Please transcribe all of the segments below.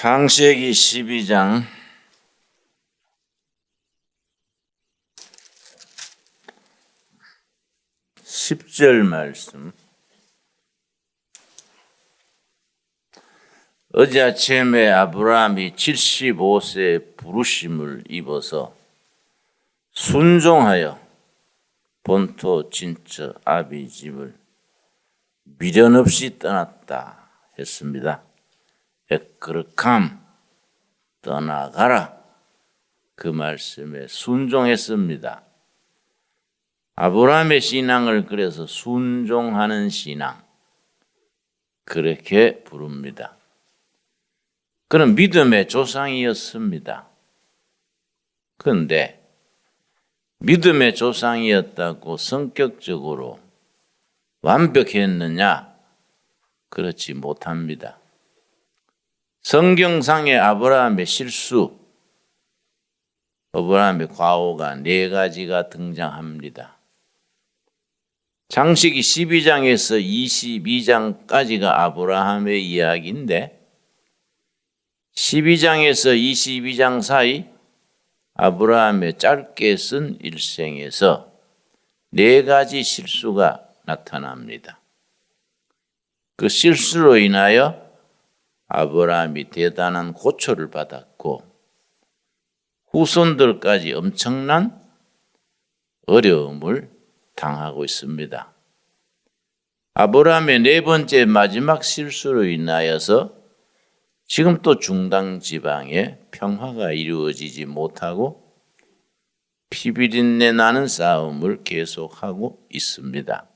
창세기 12장 10절 말씀. 어제 아침에 아브라함이 75세의 부르심을 입어서 순종하여 본토 친척 아비 집을 미련 없이 떠났다 했습니다. 에크르캄 떠나가라, 그 말씀에 순종했습니다. 아브라함의 신앙을 그래서 순종하는 신앙, 그렇게 부릅니다. 그는 믿음의 조상이었습니다. 그런데 믿음의 조상이었다고 성격적으로 완벽했느냐? 그렇지 못합니다. 성경상의 아브라함의 실수, 아브라함의 과오가 4가지가 등장합니다. 창세기 12장에서 22장까지가 아브라함의 이야기인데 12장에서 22장 사이 아브라함의 짧게 쓴 일생에서 4가지 실수가 나타납니다. 그 실수로 인하여 아브라함이 대단한 고초를 받았고 후손들까지 엄청난 어려움을 당하고 있습니다. 아브라함의 4번째 마지막 실수로 인하여서 지금 또 중당 지방에 평화가 이루어지지 못하고 피비린내 나는 싸움을 계속하고 있습니다.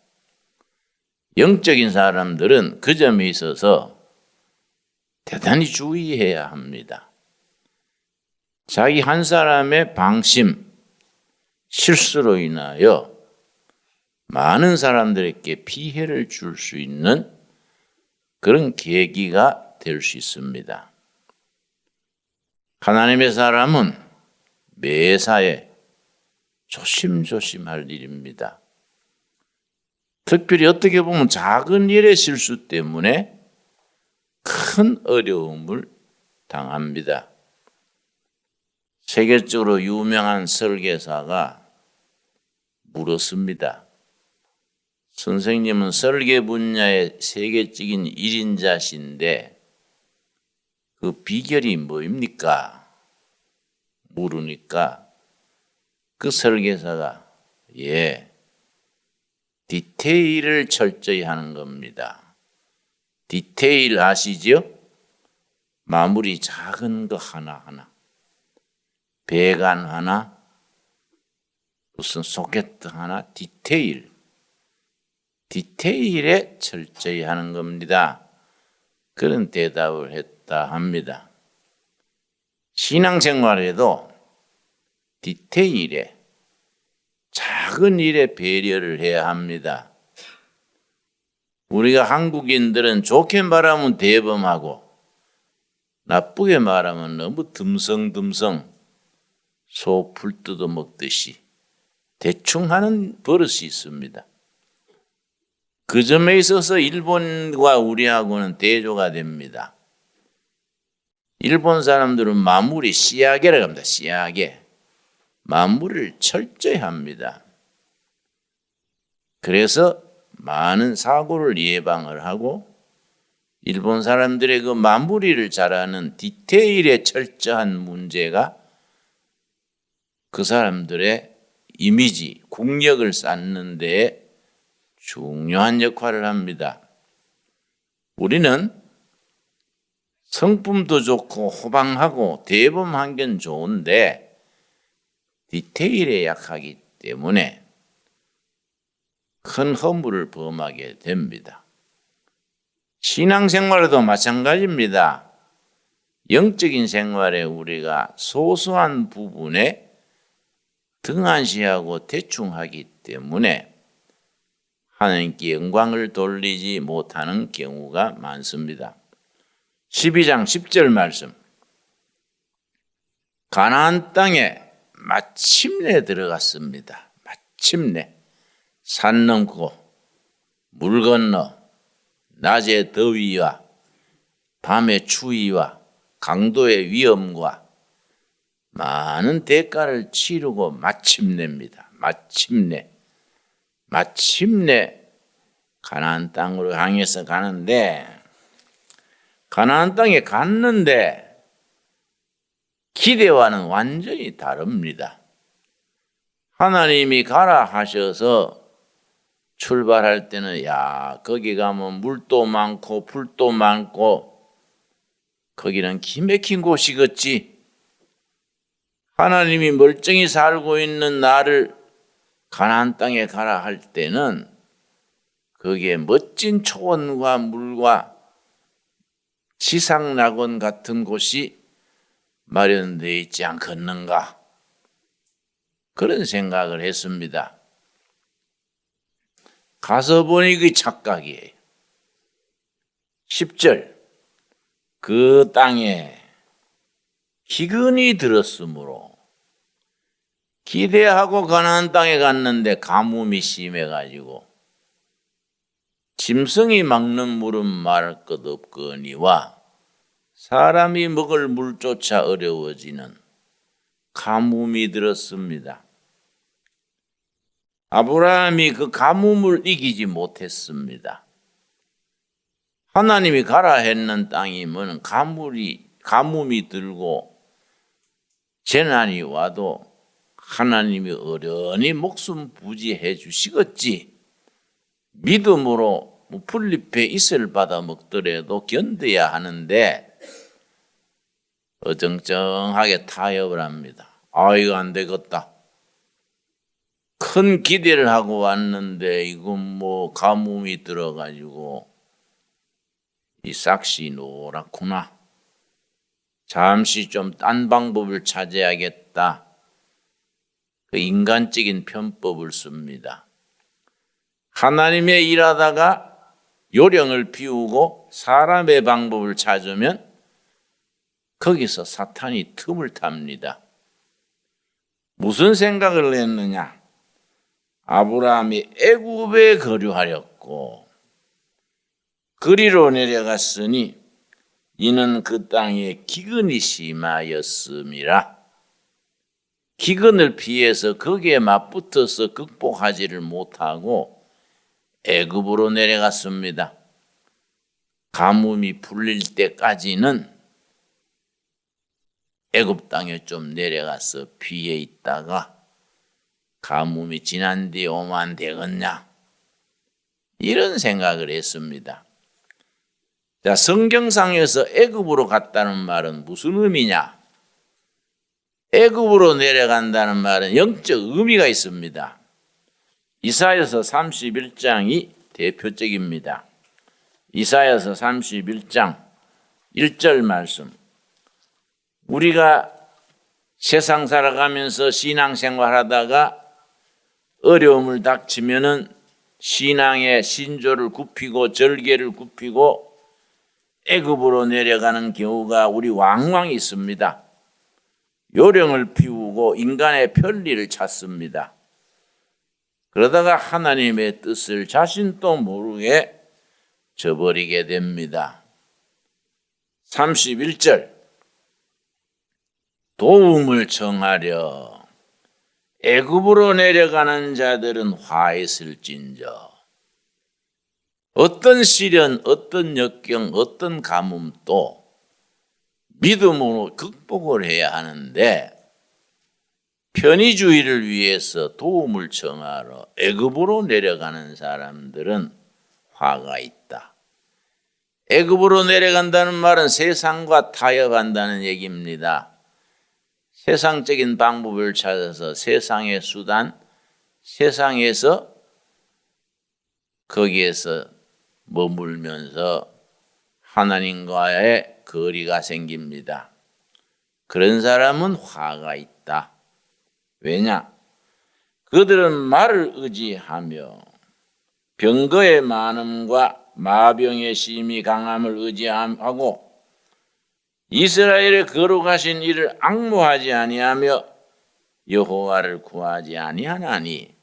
영적인 사람들은 그 점에 있어서 대단히 주의해야 합니다. 자기 한 사람의 방심, 실수로 인하여 많은 사람들에게 피해를 줄 수 있는 그런 계기가 될 수 있습니다. 하나님의 사람은 매사에 조심조심할 일입니다. 특별히 어떻게 보면 작은 일의 실수 때문에 큰 어려움을 당합니다. 세계적으로 유명한 설계사가 물었습니다. 선생님은 설계 분야의 세계적인 1인자신데 그 비결이 뭐입니까? 물으니까 그 설계사가 디테일을 철저히 하는 겁니다. 디테일 아시죠? 마무리 작은 거 하나하나, 배관 하나, 무슨 소켓 하나, 디테일에 철저히 하는 겁니다. 그런 대답을 했다 합니다. 신앙생활에도 디테일에, 작은 일에 배려를 해야 합니다. 우리가 한국인들은 좋게 말하면 대범하고 나쁘게 말하면 너무 듬성듬성 소 풀 뜯어 먹듯이 대충 하는 버릇이 있습니다. 그 점에 있어서 일본과 우리하고는 대조가 됩니다. 일본 사람들은 마무리 시야게라고 합니다. 시야게. 마무리를 철저히 합니다. 그래서 많은 사고를 예방을 하고 일본 사람들의 그 마무리를 잘하는 디테일에 철저한 문제가 그 사람들의 이미지, 국력을 쌓는 데에 중요한 역할을 합니다. 우리는 성품도 좋고 호방하고 대범한 건 좋은데 디테일에 약하기 때문에 큰 허물을 범하게 됩니다. 신앙생활에도 마찬가지입니다. 영적인 생활에 우리가 소소한 부분에 등한시하고 대충하기 때문에 하나님께 영광을 돌리지 못하는 경우가 많습니다. 12장 10절 말씀. 가나안 땅에 마침내 들어갔습니다. 마침내. 산 넘고 물 건너 낮의 더위와 밤의 추위와 강도의 위험과 많은 대가를 치르고 마침내입니다. 마침내 가나안 땅으로 향해서 가는데, 가나안 땅에 갔는데 기대와는 완전히 다릅니다. 하나님이 가라 하셔서 출발할 때는 거기 가면 물도 많고 풀도 많고 거기는 기맥힌 곳이겠지. 하나님이 멀쩡히 살고 있는 나를 가나안 땅에 가라 할 때는 거기에 멋진 초원과 물과 지상낙원 같은 곳이 마련되어 있지 않겠는가, 그런 생각을 했습니다. 가서 보니 그 착각이에요. 10절, 그 땅에 기근이 들었으므로, 기대하고 가나안 땅에 갔는데 가뭄이 심해가지고 짐승이 막는 물은 말할 것 없거니와 사람이 먹을 물조차 어려워지는 가뭄이 들었습니다. 아브라함이 그 가뭄을 이기지 못했습니다. 하나님이 가라 했는 땅이면 가뭄이 들고 재난이 와도 하나님이 어련히 목숨 부지해 주시겠지. 믿음으로 풀잎에 이슬 받아 먹더라도 견뎌야 하는데 어정쩡하게 타협을 합니다. 이거 안 되겠다. 큰 기대를 하고 왔는데 이건 가뭄이 들어가지고 이 싹시 노랗구나. 잠시 좀 딴 방법을 찾아야겠다. 그 인간적인 편법을 씁니다. 하나님의 일하다가 요령을 피우고 사람의 방법을 찾으면 거기서 사탄이 틈을 탑니다. 무슨 생각을 했느냐? 아브라함이 애굽에 거류하였고 그리로 내려갔으니 이는 그 땅에 기근이 심하였음이라. 기근을 피해서 거기에 맞붙어서 극복하지를 못하고 애굽으로 내려갔습니다. 가뭄이 풀릴 때까지는 애굽 땅에 좀 내려가서 피해 있다가 가뭄이 지난 뒤에 오면 되겠냐, 이런 생각을 했습니다. 자, 성경상에서 애굽으로 갔다는 말은 무슨 의미냐? 애굽으로 내려간다는 말은 영적 의미가 있습니다. 이사야서 31장이 대표적입니다. 이사야서 31장 1절 말씀. 우리가 세상 살아가면서 신앙생활하다가 어려움을 닥치면은 신앙의 신조를 굽히고 절개를 굽히고 애굽으로 내려가는 경우가 우리 왕왕 있습니다. 요령을 피우고 인간의 편리를 찾습니다. 그러다가 하나님의 뜻을 자신도 모르게 저버리게 됩니다. 31절, 도움을 청하려 애굽으로 내려가는 자들은 화 있을진저. 어떤 시련, 어떤 역경, 어떤 가뭄도 믿음으로 극복을 해야 하는데 편의주의를 위해서 도움을 청하러 애굽으로 내려가는 사람들은 화가 있다. 애굽으로 내려간다는 말은 세상과 타협한다는 얘기입니다. 세상적인 방법을 찾아서 세상의 수단, 세상에서 거기에서 머물면서 하나님과의 거리가 생깁니다. 그런 사람은 화가 있다. 왜냐? 그들은 말을 의지하며 병거의 많음과 마병의 심히 강함을 의지하고 이스라엘의 거룩하신 이를 앙모하지 아니하며 여호와를 구하지 아니하나니,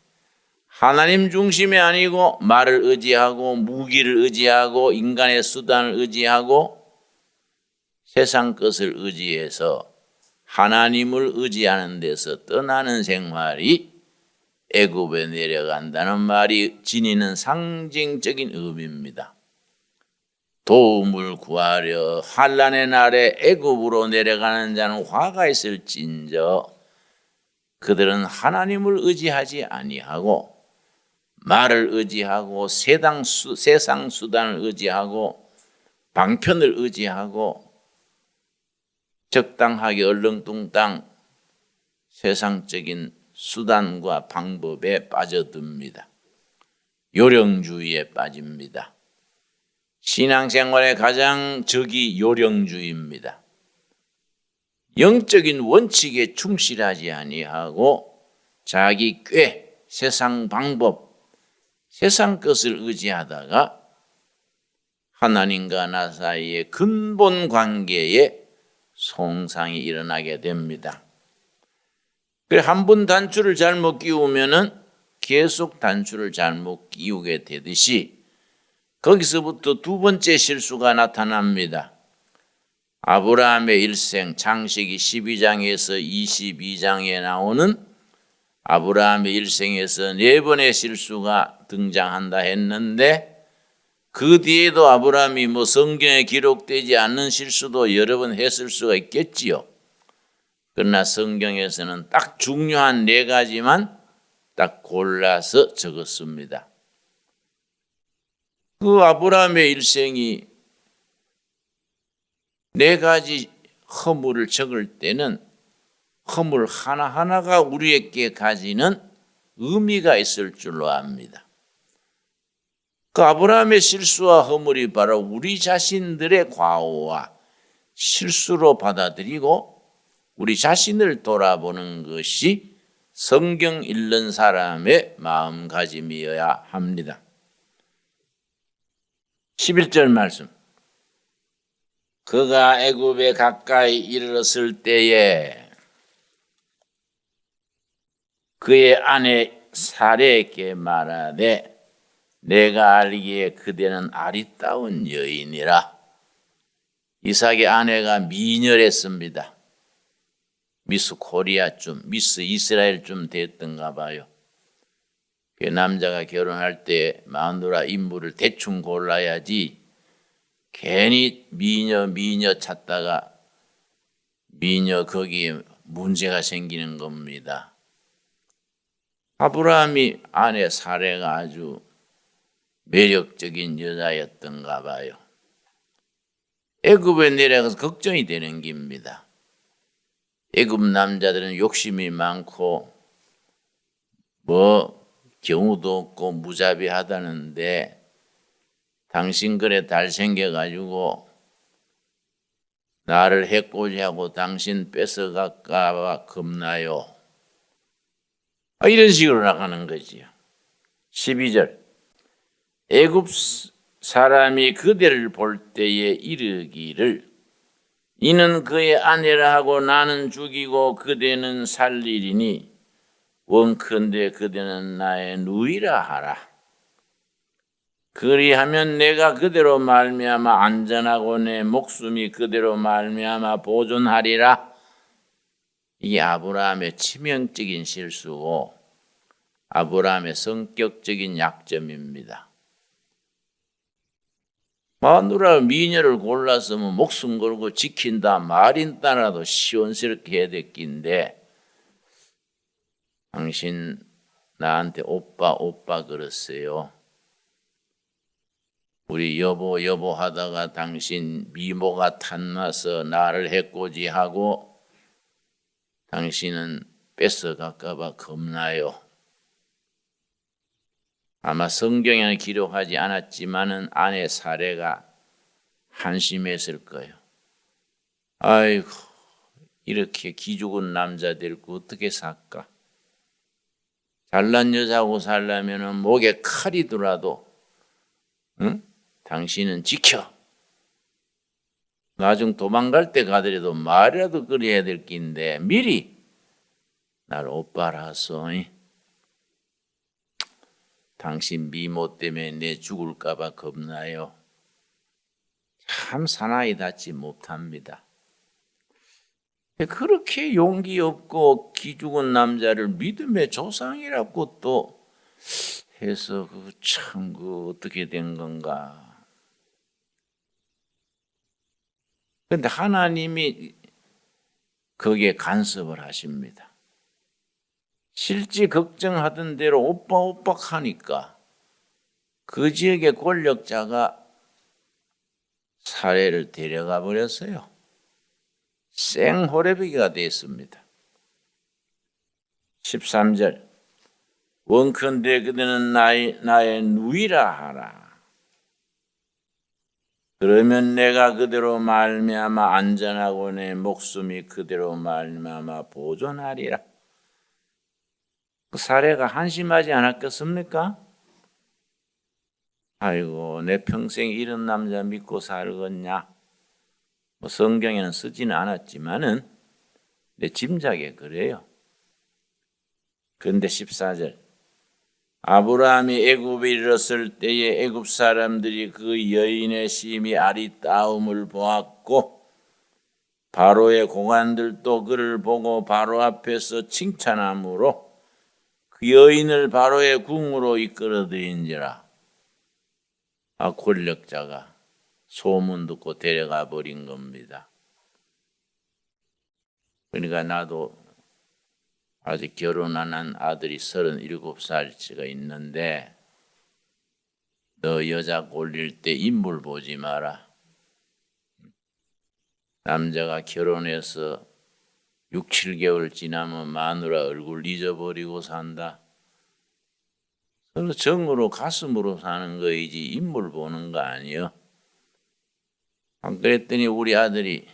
하나님 중심이 아니고 말을 의지하고 무기를 의지하고 인간의 수단을 의지하고 세상 것을 의지해서 하나님을 의지하는 데서 떠나는 생활이 애굽에 내려간다는 말이 지니는 상징적인 의미입니다. 도움을 구하려 환난의 날에 애굽으로 내려가는 자는 화가 있을진저 그들은 하나님을 의지하지 아니하고 말을 의지하고 세상 수단을 의지하고 방편을 의지하고 적당하게 얼렁뚱땅 세상적인 수단과 방법에 빠져듭니다. 요령주의에 빠집니다. 신앙생활의 가장 적이 요령주의입니다. 영적인 원칙에 충실하지 아니하고 자기 꾀, 세상 방법, 세상 것을 의지하다가 하나님과 나 사이의 근본 관계에 손상이 일어나게 됩니다. 한 번 단추를 잘못 끼우면은 계속 단추를 잘못 끼우게 되듯이 거기서부터 두 번째 실수가 나타납니다. 아브라함의 일생 창세기 12장에서 22장에 나오는 아브라함의 일생에서 4번의 실수가 등장한다 했는데 그 뒤에도 아브라함이 성경에 기록되지 않는 실수도 여러 번 했을 수가 있겠지요. 그러나 성경에서는 딱 중요한 4가지만 딱 골라서 적었습니다. 그 아브라함의 일생이 4가지 허물을 적을 때는 허물 하나하나가 우리에게 가지는 의미가 있을 줄로 압니다. 그 아브라함의 실수와 허물이 바로 우리 자신들의 과오와 실수로 받아들이고 우리 자신을 돌아보는 것이 성경 읽는 사람의 마음가짐이어야 합니다. 11절 말씀. 그가 애굽에 가까이 이르렀을 때에 그의 아내 사레에게 말하되 내가 알기에 그대는 아리따운 여인이라. 이삭의 아내가 미녀랬습니다. 미스 코리아쯤, 미스 이스라엘쯤 됐던가 봐요. 그 남자가 결혼할 때 마누라 인물을 대충 골라야지 괜히 미녀 찾다가 미녀 거기에 문제가 생기는 겁니다. 아브라함이 아내 사레가 아주 매력적인 여자였던가 봐요. 애굽에 내려가서 걱정이 되는 겁니다. 애굽 남자들은 욕심이 많고 경우도 없고 무자비하다는데 당신 그래 잘생겨가지고 나를 해코지하고 당신 뺏어갈까 봐 겁나요. 이런 식으로 나가는 거지요. 12절. 애굽 사람이 그대를 볼 때에 이르기를 이는 그의 아내라 하고 나는 죽이고 그대는 살리리니 원컨대 그대는 나의 누이라 하라. 그리하면 내가 그대로 말미암아 안전하고 내 목숨이 그대로 말미암아 보존하리라. 이게 아브라함의 치명적인 실수고 아브라함의 성격적인 약점입니다. 마누라 미녀를 골랐으면 목숨 걸고 지킨다 말인 따라도 시원스럽게 해야 될 낀데 당신 나한테 오빠 그랬어요. 우리 여보 하다가 당신 미모가 탐나서 나를 해코지하고 당신은 뺏어갈까 봐 겁나요. 아마 성경에는 기록하지 않았지만은 아내 사례가 한심했을 거예요. 아이고 이렇게 기죽은 남자 데리고 어떻게 살까? 잘난 여자하고 살려면은 목에 칼이 들어도 응? 당신은 지켜. 나중 도망갈 때 가더라도 말이라도 그래야 될 낀데 미리 날 오빠라서 당신 미모 때문에 내 죽을까 봐 겁나요. 참 사나이 닿지 못합니다. 그렇게 용기 없고 기죽은 남자를 믿음의 조상이라고 또 해서 참 어떻게 된 건가. 그런데 하나님이 거기에 간섭을 하십니다. 실제 걱정하던 대로 오빠 하니까 그 지역의 권력자가 사례를 데려가 버렸어요. 생호래비가 됐습니다. 13절 원컨대 그대는 나의 누이라 하라. 그러면 내가 그대로 말미암아 안전하고 내 목숨이 그대로 말미암아 보존하리라. 그 사례가 한심하지 않았겠습니까? 아이고 내 평생 이런 남자 믿고 살겠냐. 뭐 성경에는 쓰지는 않았지만은 내 짐작에 그래요. 그런데 14절 아브라함이 애굽에 이르렀을 때에 애굽 사람들이 그 여인의 심히 아리따움을 보았고 바로의 고관들도 그를 보고 바로 앞에서 칭찬함으로 그 여인을 바로의 궁으로 이끌어들인지라. 권력자가 소문 듣고 데려가 버린 겁니다. 그러니까 나도 아직 결혼 안 한 아들이 37살치가 있는데 너 여자 골릴 때 인물 보지 마라. 남자가 결혼해서 6, 7개월 지나면 마누라 얼굴 잊어버리고 산다. 서로 정으로 가슴으로 사는 거이지 인물 보는 거 아니요. 안 그랬더니 우리 아들이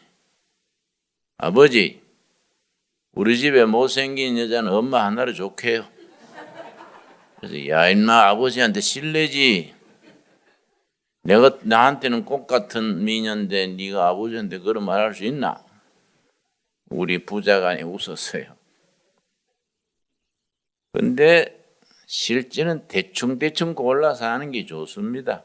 아버지 우리 집에 못생긴 여자는 엄마 하나로 좋게요. 그래서 야 인마 아버지한테 실례지. 내가 나한테는 꽃 같은 미녀인데 네가 아버지한테 그런 말 할 수 있나? 우리 부자간이 웃었어요. 근데 실제는 대충 골라서 하는 게 좋습니다.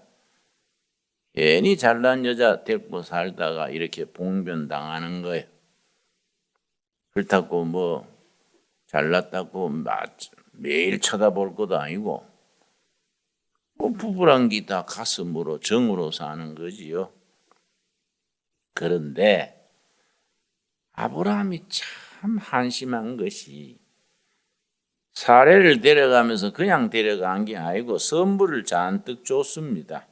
괜히 잘난 여자 데리고 살다가 이렇게 봉변당하는 거예요. 그렇다고 뭐 잘났다고 매일 쳐다볼 것도 아니고 뭐 부부란 게 다 가슴으로 정으로 사는 거지요. 그런데 아브라함이 참 한심한 것이 사례를 데려가면서 그냥 데려간 게 아니고 선물을 잔뜩 줬습니다.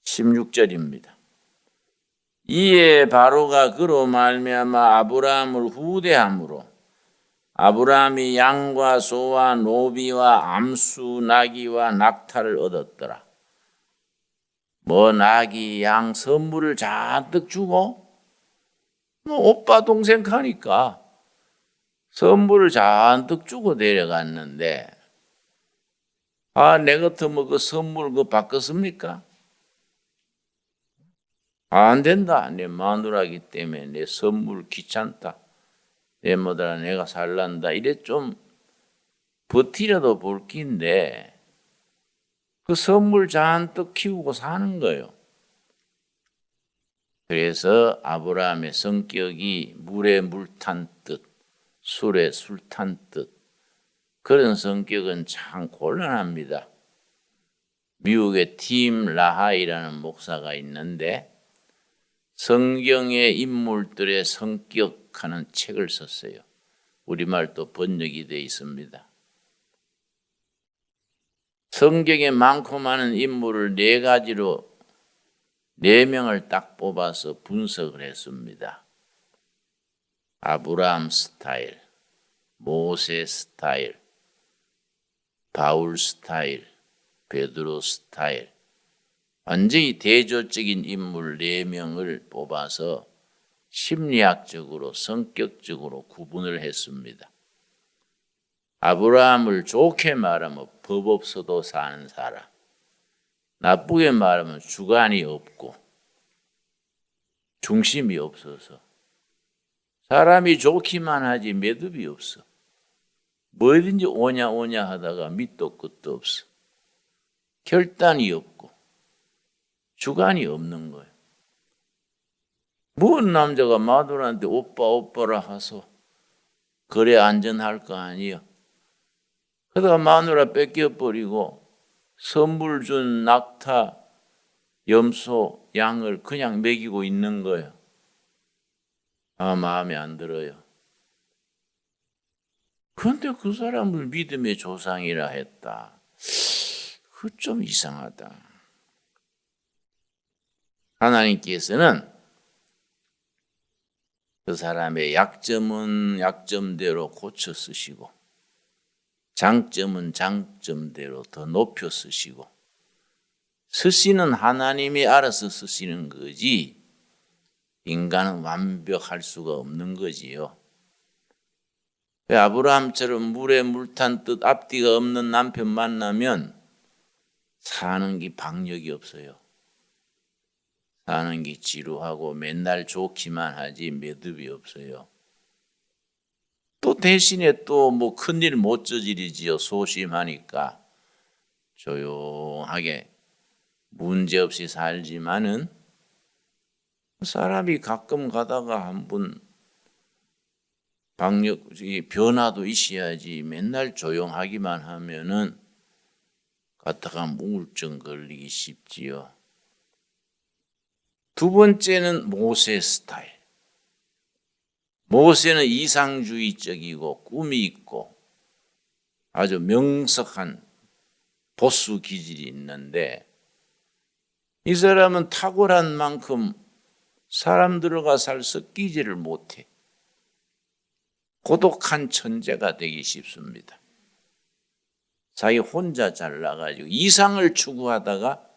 16절입니다. 이에 바로가 그로 말미암아 아브라함을 후대함으로 아브라함이 양과 소와 노비와 암수 나귀와 낙타를 얻었더라. 뭐 나귀 양 선물을 잔뜩 주고 뭐 오빠 동생 가니까 선물을 잔뜩 주고 데려갔는데 내 같으면 그 선물 그거 바꿨습니까? 안 된다. 내 마누라기 때문에 내 선물 귀찮다. 내 뭐더라 내가 살란다. 이래 좀 버티려도 볼 낀데 그 선물 잔뜩 키우고 사는 거예요. 그래서 아브라함의 성격이 물에 물 탄 듯, 술에 술 탄 듯 그런 성격은 참 곤란합니다. 미국의 팀 라하이라는 목사가 있는데 성경의 인물들의 성격하는 책을 썼어요. 우리말도 번역이 되어 있습니다. 성경에 많고 많은 인물을 4가지로 4명을 딱 뽑아서 분석을 했습니다. 아브라함 스타일, 모세 스타일, 바울 스타일, 베드로 스타일, 완전히 대조적인 인물 4명을 뽑아서 심리학적으로 성격적으로 구분을 했습니다. 아브라함을 좋게 말하면 법 없어도 사는 사람, 나쁘게 말하면 주관이 없고 중심이 없어서 사람이 좋기만 하지 매듭이 없어. 뭐든지 오냐 하다가 밑도 끝도 없어. 결단이 없고 주관이 없는 거예요. 뭔 남자가 마누라한테 오빠 오빠라 하소. 그래 안전할 거 아니야. 그러다가 마누라 뺏겨버리고 선물 준 낙타, 염소, 양을 그냥 먹이고 있는 거예요. 아, 마음에 안 들어요. 그런데 그 사람을 믿음의 조상이라 했다. 그 좀 이상하다. 하나님께서는 그 사람의 약점은 약점대로 고쳐 쓰시고 장점은 장점대로 더 높여 쓰시고 쓰시는 하나님이 알아서 쓰시는 거지 인간은 완벽할 수가 없는 거지요. 아브라함처럼 물에 물 탄 듯 앞뒤가 없는 남편 만나면 사는 게 박력이 없어요. 사는 게 지루하고 맨날 좋기만 하지 매듭이 없어요. 또 대신에 또 뭐 큰일 못 저지르지요. 소심하니까 조용하게 문제없이 살지만은 사람이 가끔 가다가 한번 박력이 변화도 있어야지 맨날 조용하기만 하면은 갔다가 우울증 걸리기 쉽지요. 두 번째는 모세 스타일. 모세는 이상주의적이고 꿈이 있고 아주 명석한 보수 기질이 있는데 이 사람은 탁월한 만큼 사람들과 살 섞이지를 못해. 고독한 천재가 되기 쉽습니다. 자기 혼자 잘나가지고 이상을 추구하다가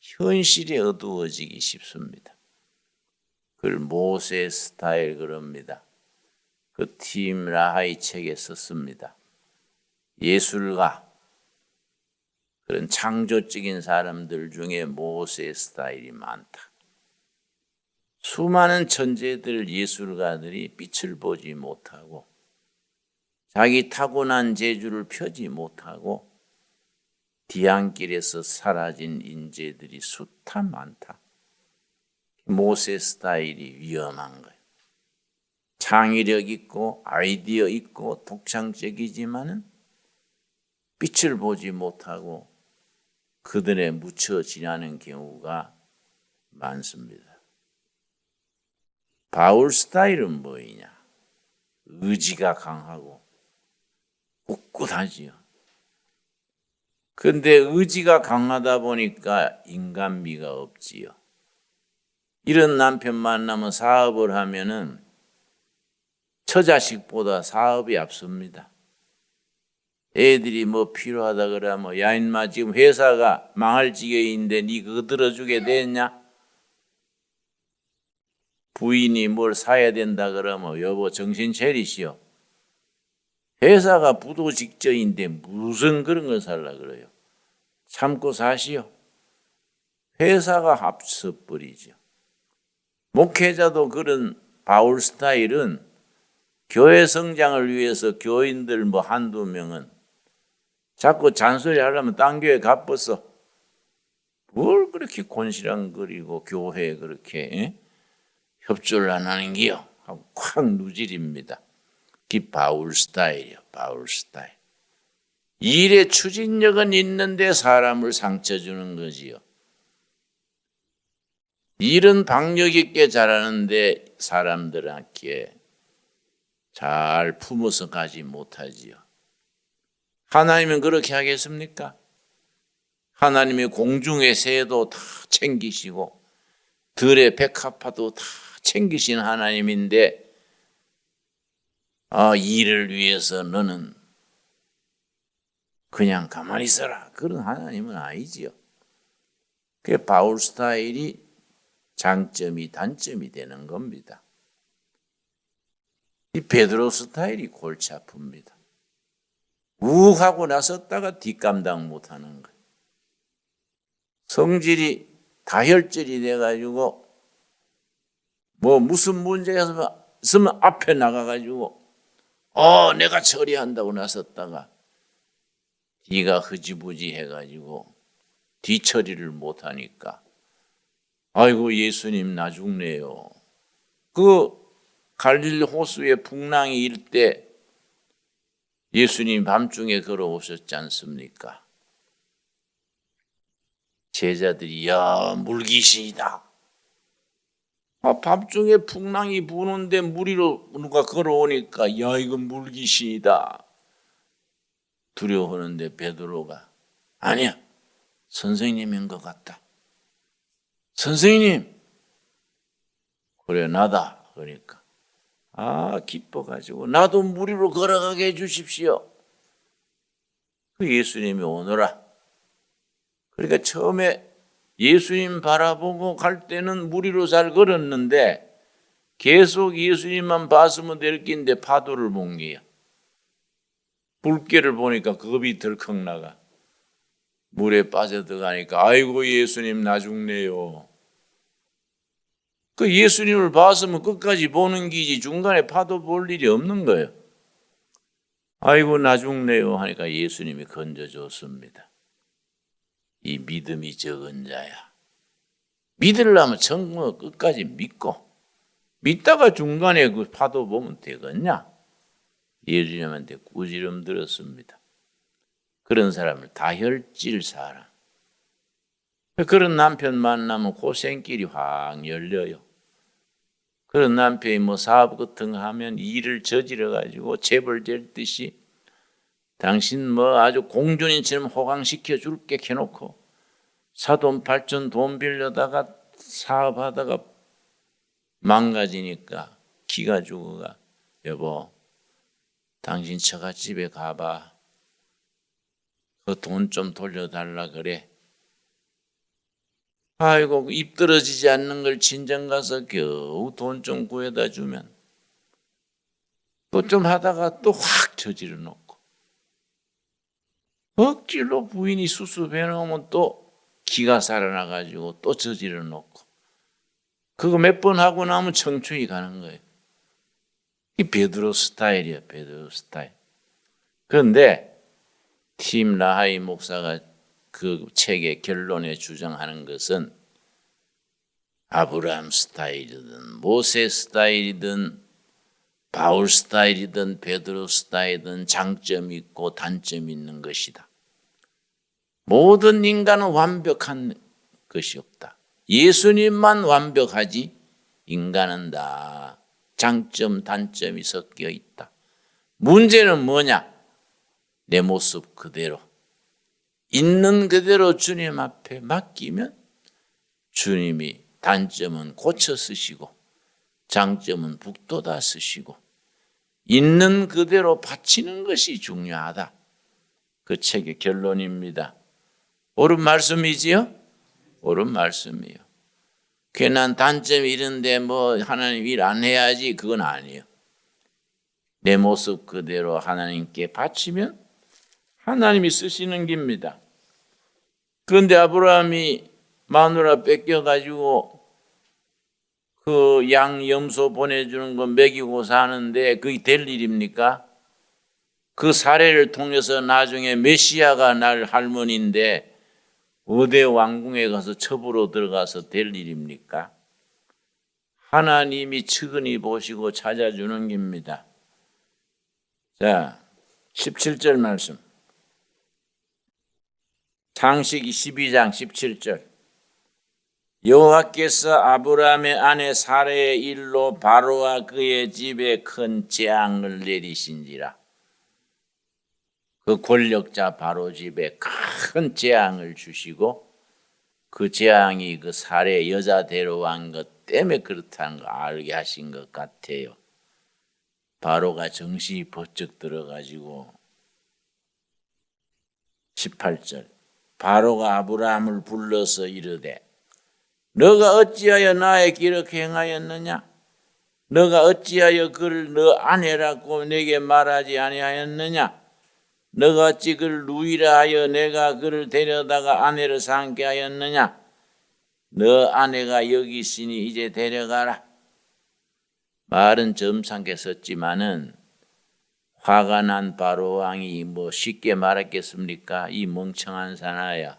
현실에 어두워지기 쉽습니다. 그걸 모세 스타일 그럽니다. 그 팀 라하이 책에 썼습니다. 예술가 그런 창조적인 사람들 중에 모세 스타일이 많다. 수많은 천재들 예술가들이 빛을 보지 못하고 자기 타고난 재주를 펴지 못하고 뒤안길에서 사라진 인재들이 숱하 많다. 모세 스타일이 위험한 거예요. 창의력 있고 아이디어 있고 독창적이지만은 빛을 보지 못하고 그들에 묻혀 지나는 경우가 많습니다. 바울 스타일은 뭐이냐? 의지가 강하고 꿋꿋하지요. 그런데 의지가 강하다 보니까 인간미가 없지요. 이런 남편 만나면 사업을 하면은 처자식보다 사업이 앞섭니다. 애들이 뭐 필요하다 그러면 야 인마 지금 회사가 망할 지경인데 니 그거 들어주게 됐냐? 부인이 뭘 사야 된다 그러면 여보 정신 차리시오. 회사가 부도 직전인데 무슨 그런 걸 살라 그래요. 참고 사시오. 회사가 앞서버리죠. 목회자도 그런 바울 스타일은 교회 성장을 위해서 교인들 뭐 한두 명은 자꾸 잔소리 하려면 딴 교회 가버서 뭘 그렇게 곤시랑거리고 교회에 그렇게 협조를 안 하는 기요 하고 콱 누질입니다. 그 바울 스타일이요. 바울 스타일. 일의 추진력은 있는데 사람을 상처 주는 거지요. 일은 박력 있게 잘하는데 사람들한테 잘 품어서 가지 못하지요. 하나님은 그렇게 하겠습니까? 하나님의 공중의 새도 다 챙기시고 들의 백합화도 다 챙기신 하나님인데 일을 위해서 너는 그냥 가만히 있어라. 그런 하나님은 아니지요. 그게 바울 스타일이 장점이 단점이 되는 겁니다. 이 베드로 스타일이 골치 아픕니다. 우하고 나섰다가 뒷감당 못하는 거예요. 성질이 다혈질이 돼가지고 뭐 무슨 문제가 있으면 앞에 나가가지고 내가 처리한다고 나섰다가 뒤가 흐지부지 해가지고 뒤처리를 못하니까 아이고 예수님 나 죽네요. 그 갈릴리 호수의 풍랑이 일 때 예수님 밤중에 걸어오셨지 않습니까? 제자들이 야 물귀신이다. 밤중에 풍랑이 부는데 물 위로 누가 걸어오니까 야 이건 물귀신이다. 두려워하는데 베드로가 아니야 선생님인 것 같다. 선생님 그래 나다. 그러니까 기뻐가지고 나도 물 위로 걸어가게 해주십시오. 그 예수님이 오너라. 그러니까 처음에 예수님 바라보고 갈 때는 물 위로 잘 걸었는데 계속 예수님만 봤으면 될 긴데 파도를 본 게야. 물개를 보니까 겁이 덜컥 나가. 물에 빠져들어가니까 아이고 예수님 나 죽네요. 그 예수님을 봤으면 끝까지 보는 기지 중간에 파도 볼 일이 없는 거예요. 아이고 나 죽네요 하니까 예수님이 건져줬습니다. 이 믿음이 적은 자야. 믿으려면 정말 끝까지 믿고 믿다가 중간에 그 파도 보면 되겠냐? 예수님한테 꾸지름 들었습니다. 그런 사람을 다혈질 사람. 그런 남편 만나면 고생길이 확 열려요. 그런 남편이 뭐 사업 같은 거 하면 일을 저지러 가지고 재벌 될 듯이 당신 뭐 아주 공주님처럼 호강시켜 줄게 해놓고 사돈 팔촌 돈 빌려다가 사업하다가 망가지니까 기가 죽어가 여보 당신 처갓집에 가봐. 그 돈 좀 돌려달라 그래. 아이고 입 떨어지지 않는 걸 친정 가서 겨우 돈 좀 구해다 주면 또 좀 하다가 또 확 저지러 놓고 억지로 부인이 수습해 놓으면 또 기가 살아나가지고 또 저지러 놓고 그거 몇 번 하고 나면 청춘이 가는 거예요. 이 베드로 스타일이야. 베드로 스타일. 그런데 팀 라하이 목사가 그 책의 결론에 주장하는 것은 아브라함 스타일이든 모세 스타일이든 바울 스타일이든 베드로 스타일이든 장점이 있고 단점이 있는 것이다. 모든 인간은 완벽한 것이 없다. 예수님만 완벽하지 인간은 다 장점 단점이 섞여 있다. 문제는 뭐냐? 내 모습 그대로 있는 그대로 주님 앞에 맡기면 주님이 단점은 고쳐 쓰시고 장점은 북돋아 쓰시고 있는 그대로 바치는 것이 중요하다. 그 책의 결론입니다. 옳은 말씀이지요? 옳은 말씀이에요. 괜한 단점이 이런데 뭐 하나님 일 안 해야지 그건 아니에요. 내 모습 그대로 하나님께 바치면 하나님이 쓰시는 겁니다. 그런데 아브라함이 마누라 뺏겨가지고 그 양 염소 보내주는 거 먹이고 사는데 그게 될 일입니까? 그 사례를 통해서 나중에 메시아가 날 할머니인데 어대 왕궁에 가서 첩으로 들어가서 될 일입니까? 하나님이 측은히 보시고 찾아주는 겁니다. 자, 17절 말씀. 창세기 12장 17절. 여호와께서 아브라함의 아내 사라의 일로 바로와 그의 집에 큰 재앙을 내리신지라. 그 권력자 바로 집에 큰 재앙을 주시고 그 재앙이 그 사라의 여자 데려간 것 때문에 그렇다는 거 알게 하신 것 같아요. 바로가 정신이 번쩍 들어가지고 18절. 바로가 아브라함을 불러서 이르되 너가 어찌하여 나에게 이렇게 행하였느냐? 너가 어찌하여 그를 너 아내라고 내게 말하지 아니하였느냐? 너가 어찌 그를 누이라 하여 내가 그를 데려다가 아내를 삼게 하였느냐? 너 아내가 여기 있으니 이제 데려가라. 말은 점잖게 썼지만은 화가 난 바로 왕이 뭐 쉽게 말했겠습니까? 이 멍청한 사나야.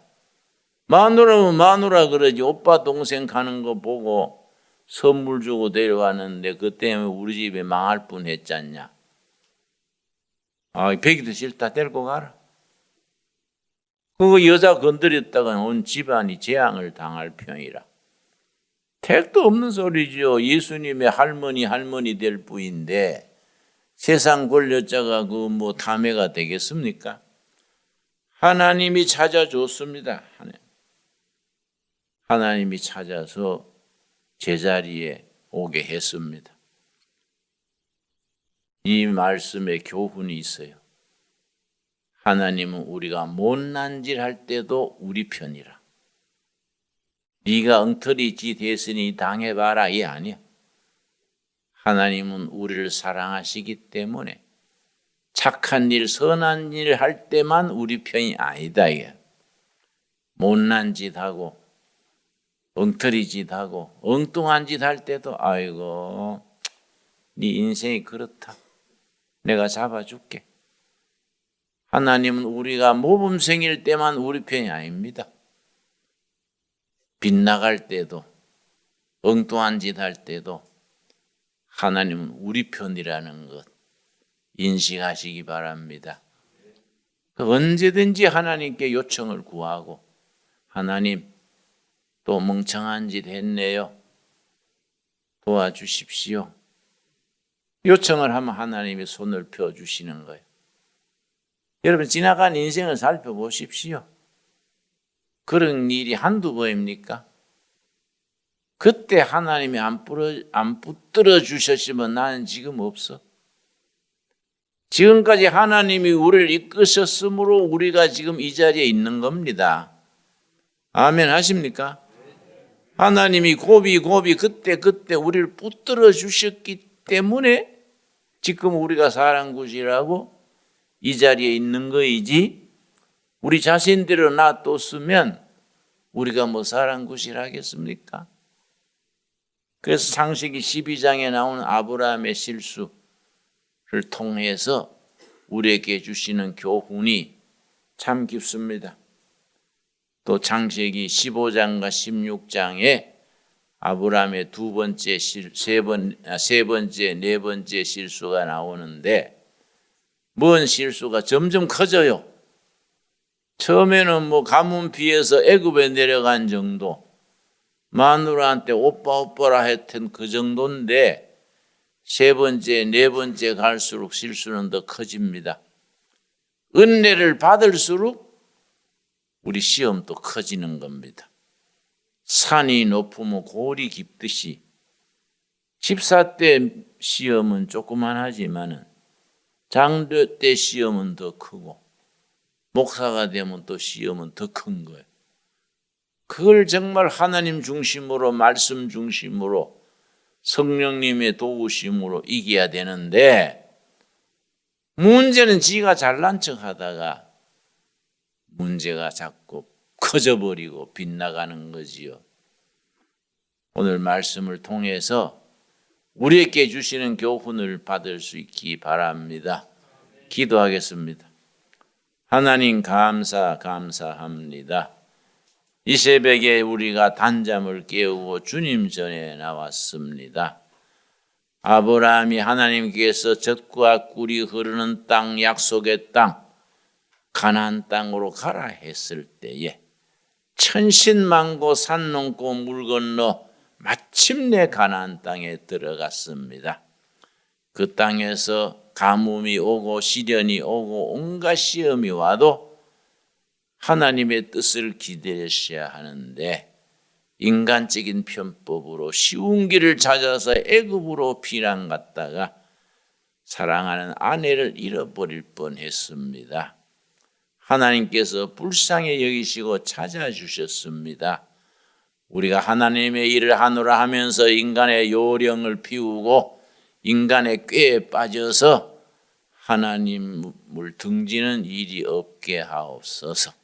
마누라면 마누라 그러지. 오빠 동생 가는 거 보고 선물 주고 데려왔는데 그 때문에 우리 집에 망할 뻔했잖냐. 배기도 싫다, 데리고 가라. 그거 여자 건드렸다가 온 집안이 재앙을 당할 평이라. 택도 없는 소리죠. 예수님의 할머니 될 부인데 세상 권력자가 그 뭐 담회가 되겠습니까? 하나님이 찾아줬습니다. 하나님이 찾아서 제자리에 오게 했습니다. 이 말씀에 교훈이 있어요. 하나님은 우리가 못난 질 할 때도 우리 편이라. 네가 엉터리 짓 했으니 당해봐라, 이 아니야. 하나님은 우리를 사랑하시기 때문에 착한 일, 선한 일 할 때만 우리 편이 아니다, 이게. 못난 짓 하고 엉터리 짓 하고 엉뚱한 짓 할 때도 아이고 네 인생이 그렇다, 내가 잡아줄게. 하나님은 우리가 모범생일 때만 우리 편이 아닙니다. 빗나갈 때도 엉뚱한 짓 할 때도 하나님은 우리 편이라는 것 인식하시기 바랍니다. 언제든지 하나님께 요청을 구하고, 하나님 또 멍청한 짓 했네요, 도와주십시오. 요청을 하면 하나님이 손을 펴주시는 거예요. 여러분, 지나간 인생을 살펴보십시오. 그런 일이 한두 번입니까? 그때 하나님이 안 붙들어 주셨으면 나는 지금 없어. 지금까지 하나님이 우리를 이끄셨으므로 우리가 지금 이 자리에 있는 겁니다. 아멘 하십니까? 하나님이 고비 그때 우리를 붙들어 주셨기 때문에 지금 우리가 사랑굿이라고 이 자리에 있는 거이지, 우리 자신대로 놔뒀으면 우리가 뭐 사랑굿이라 하겠습니까? 그래서 창세기 12장에 나오는 아브라함의 실수를 통해서 우리에게 주시는 교훈이 참 깊습니다. 또 창세기 15장과 16장에 아브라함의 네 번째 실수가 나오는데, 뭔 실수가 점점 커져요. 처음에는 뭐 가문 피해서 애굽에 내려간 정도, 마누라한테 오빠라 했던 그 정도인데, 세 번째, 네 번째 갈수록 실수는 더 커집니다. 은혜를 받을수록 우리 시험도 커지는 겁니다. 산이 높으면 골이 깊듯이 집사 때 시험은 조그만하지만은 장로 때 시험은 더 크고, 목사가 되면 또 시험은 더 큰 거예요. 그걸 정말 하나님 중심으로, 말씀 중심으로, 성령님의 도우심으로 이겨야 되는데, 문제는 지가 잘난 척 하다가 문제가 자꾸 커져버리고 빗나가는 거지요. 오늘 말씀을 통해서 우리에게 주시는 교훈을 받을 수 있기 바랍니다. 기도하겠습니다. 하나님 감사합니다. 이 새벽에 우리가 단잠을 깨우고 주님 전에 나왔습니다. 아브라함이 하나님께서 젖과 꿀이 흐르는 땅, 약속의 땅, 가나안 땅으로 가라 했을 때에 천신만고 산 넘고 물 건너 마침내 가나안 땅에 들어갔습니다. 그 땅에서 가뭄이 오고 시련이 오고 온갖 시험이 와도 하나님의 뜻을 기다리셔야 하는데, 인간적인 편법으로 쉬운 길을 찾아서 애굽으로 피난 갔다가 사랑하는 아내를 잃어버릴 뻔했습니다. 하나님께서 불쌍히 여기시고 찾아주셨습니다. 우리가 하나님의 일을 하노라 하면서 인간의 요령을 피우고 인간의 꾀에 빠져서 하나님을 등지는 일이 없게 하옵소서.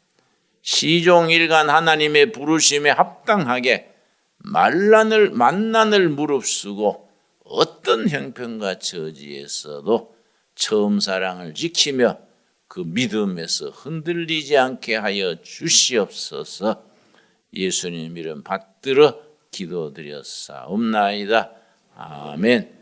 시종일관 하나님의 부르심에 합당하게 만난을 무릅쓰고 어떤 형편과 처지에서도 처음 사랑을 지키며 그 믿음에서 흔들리지 않게 하여 주시옵소서. 예수님 이름 받들어 기도드렸사옵나이다. 아멘.